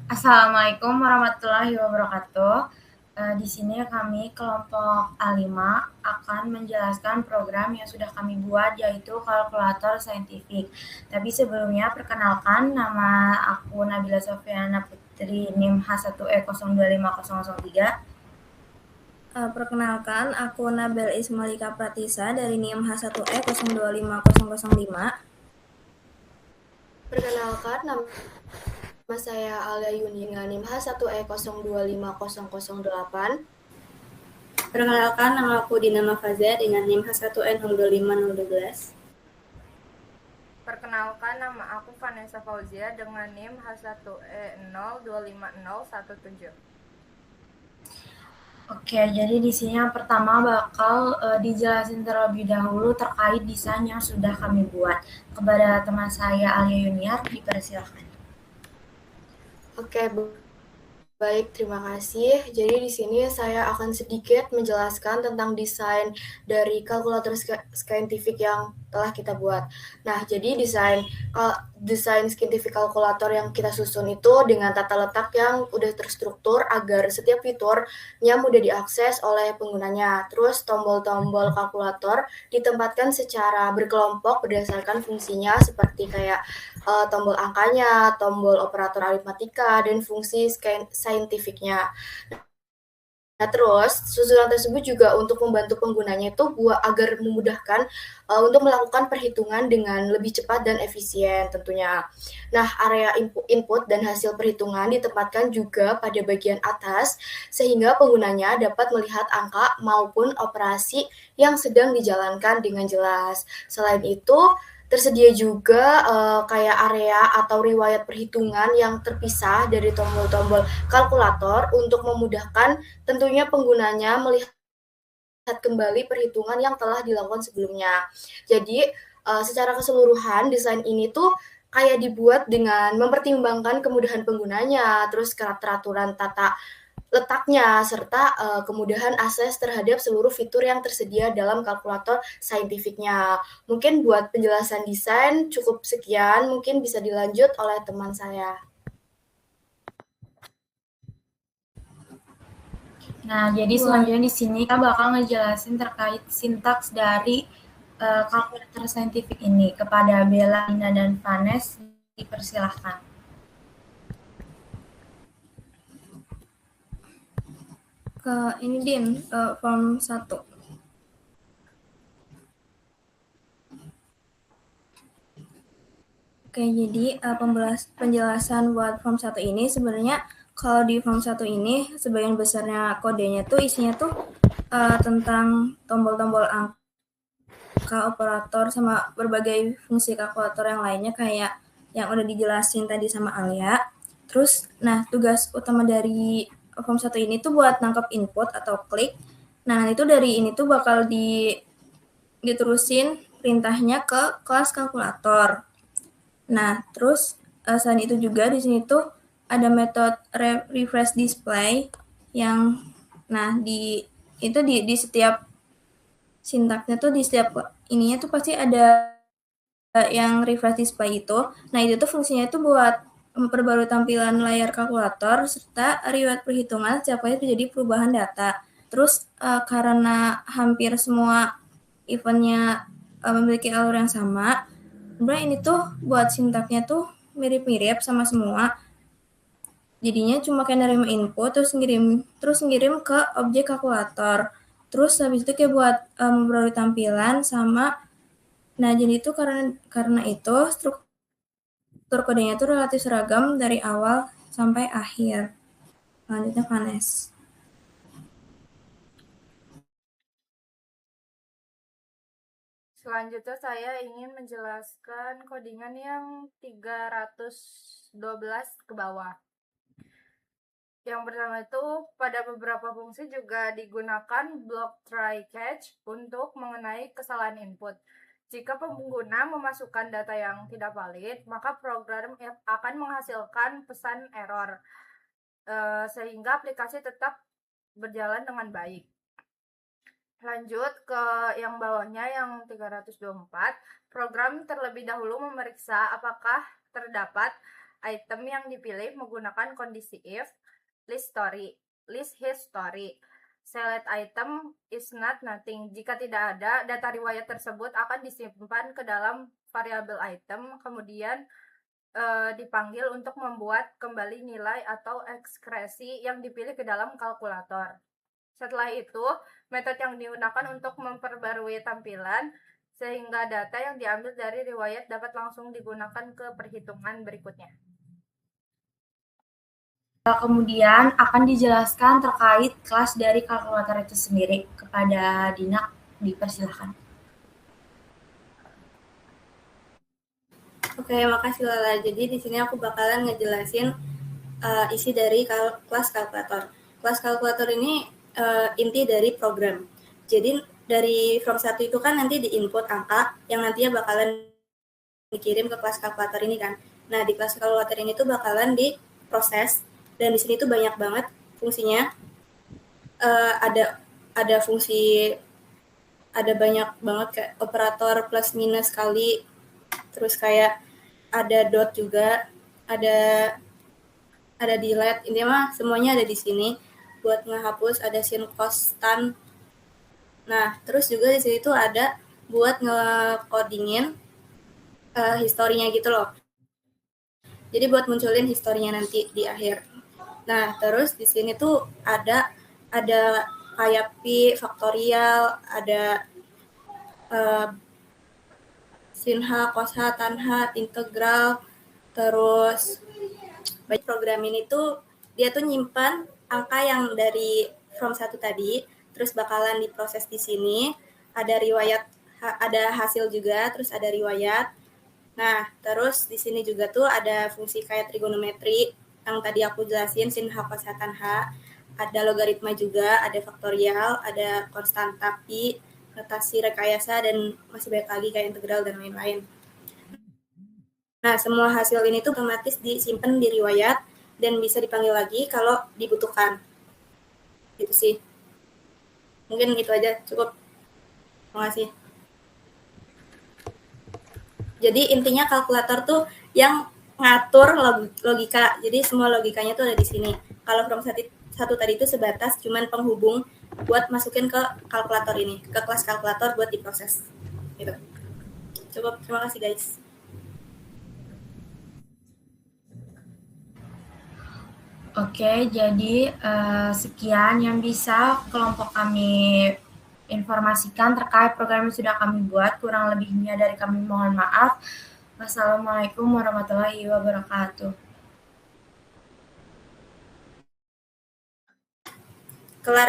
Assalamualaikum warahmatullahi wabarakatuh. Di sini kami kelompok A5 akan menjelaskan program yang sudah kami buat yaitu kalkulator saintifik. Tapi sebelumnya perkenalkan nama aku Nabila Sofiana Putri NIM H1E025003. Perkenalkan, aku Nabel Ismalika Pratisa dari NIM H1E025005. Perkenalkan, nama saya Alia Yuni dengan NIM H1E025008. Perkenalkan, nama aku Dina Mafazia dengan NIM H1N025012. Perkenalkan, nama aku Vanessa Fauzia dengan NIM H1E025017. Oke, jadi di sini yang pertama bakal dijelasin terlebih dahulu terkait desain yang sudah kami buat. Kepada teman saya Alia Yuniar, dipersilakan. Oke, baik, terima kasih. Jadi di sini saya akan sedikit menjelaskan tentang desain dari kalkulator saintifik yang telah kita buat. Nah, jadi desain saintifik kalkulator yang kita susun itu dengan tata letak yang udah terstruktur agar setiap fiturnya mudah diakses oleh penggunanya. Terus tombol-tombol kalkulator ditempatkan secara berkelompok berdasarkan fungsinya seperti kayak tombol angkanya, tombol operator aritmatika, dan fungsi saintifiknya. Nah, terus susunan tersebut juga untuk membantu penggunanya itu agar memudahkan untuk melakukan perhitungan dengan lebih cepat dan efisien tentunya. Nah, area input dan hasil perhitungan ditempatkan juga pada bagian atas sehingga penggunanya dapat melihat angka maupun operasi yang sedang dijalankan dengan jelas. Selain itu, tersedia juga kayak area atau riwayat perhitungan yang terpisah dari tombol-tombol kalkulator untuk memudahkan tentunya penggunanya melihat kembali perhitungan yang telah dilakukan sebelumnya. Jadi secara keseluruhan desain ini tuh kayak dibuat dengan mempertimbangkan kemudahan penggunanya, terus keteraturan tata letaknya, serta kemudahan akses terhadap seluruh fitur yang tersedia dalam kalkulator saintifiknya. Mungkin buat penjelasan desain cukup sekian, mungkin bisa dilanjut oleh teman saya. Nah, jadi selanjutnya di sini kita bakal ngejelasin terkait sintaks dari kalkulator saintifik ini. Kepada Bella, Nina, dan Vanes, dipersilahkan. Ini Din, form 1. Oke, jadi penjelasan buat form 1 ini sebenarnya kalau di form 1 ini sebagian besarnya kodenya tuh isinya tuh tentang tombol-tombol angka, operator, sama berbagai fungsi kalkulator yang lainnya kayak yang udah dijelasin tadi sama Alia. Terus, nah tugas utama dari form 1 ini tuh buat nangkep input atau klik. Nah, itu dari ini tuh bakal diterusin perintahnya ke kelas kalkulator. Nah, terus selain itu juga di sini tuh ada metode refresh display yang di setiap sintaknya tuh di setiap ininya tuh pasti ada yang refresh display itu. Nah, itu tuh fungsinya itu buat memperbarui tampilan layar kalkulator serta riwayat perhitungan setiap kali terjadi perubahan data. Terus karena hampir semua eventnya memiliki alur yang sama, sebenarnya ini tuh buat sintaknya tuh mirip-mirip sama semua. Jadinya cuma kayak nerima input terus ngirim ke objek kalkulator. Terus habis itu kayak buat memperbarui tampilan sama. Nah, jadi itu karena itu struktur kodenya itu relatif seragam dari awal sampai akhir. Lanjutnya Vanes. Selanjutnya saya ingin menjelaskan codingan yang 312 ke bawah. Yang pertama itu pada beberapa fungsi juga digunakan block try catch untuk mengenai kesalahan input. Jika pengguna memasukkan data yang tidak valid, maka program akan menghasilkan pesan error sehingga aplikasi tetap berjalan dengan baik. Lanjut ke yang bawahnya yang 324, program terlebih dahulu memeriksa apakah terdapat Item yang dipilih menggunakan kondisi if, list history. Select item is not nothing. Jika tidak ada, data riwayat tersebut akan disimpan ke dalam variabel item, kemudian dipanggil untuk membuat kembali nilai atau ekspresi yang dipilih ke dalam kalkulator. Setelah itu, metode yang digunakan untuk memperbarui tampilan sehingga data yang diambil dari riwayat dapat langsung digunakan ke perhitungan berikutnya. Kemudian akan dijelaskan terkait kelas dari kalkulator itu sendiri. Kepada Dina, dipersilakan. Oke, makasih Lala. Jadi di sini aku bakalan ngejelasin isi dari kelas kalkulator. Kelas kalkulator ini inti dari program. Jadi dari form 1 itu kan nanti di-input angka yang nantinya bakalan dikirim ke kelas kalkulator ini kan. Nah, di kelas kalkulator ini tuh bakalan diproses, dan di sini tuh banyak banget fungsinya. Ada fungsi, ada banyak banget kayak operator plus minus kali, terus kayak ada dot juga, ada delete. Intinya mah semuanya ada di sini. Buat ngehapus ada sin konstan. Nah, terus juga di sini tuh ada buat nge-codingin historinya gitu loh. Jadi buat munculin historinya nanti di akhir. Nah, terus di sini tuh ada kayak pi faktorial, ada sin H, cos H, tan H, integral, terus program ini tuh dia tuh nyimpan angka yang dari from 1 tadi, terus bakalan diproses di sini, ada riwayat, ada hasil juga, terus ada riwayat. Nah, terus di sini juga tuh ada fungsi kayak trigonometri yang tadi aku jelasin, sin H, cos H, tan H, ada logaritma juga, ada faktorial, ada konstanta pi, notasi rekayasa, dan masih banyak lagi kayak integral dan lain-lain. Nah, semua hasil ini tuh otomatis disimpan di riwayat dan bisa dipanggil lagi kalau dibutuhkan. Gitu sih. Mungkin itu aja, cukup. Terima kasih. Jadi intinya kalkulator tuh yang ngatur logika. Jadi semua logikanya tuh ada di sini. Kalau from 1 tadi itu sebatas cuman penghubung buat masukin ke kalkulator ini, ke kelas kalkulator buat diproses. Gitu. Cukup, terima kasih guys. Oke, jadi sekian yang bisa kelompok kami informasikan terkait program yang sudah kami buat. Kurang lebihnya dari kami mohon maaf. Wassalamualaikum warahmatullahi wabarakatuh. Kelar.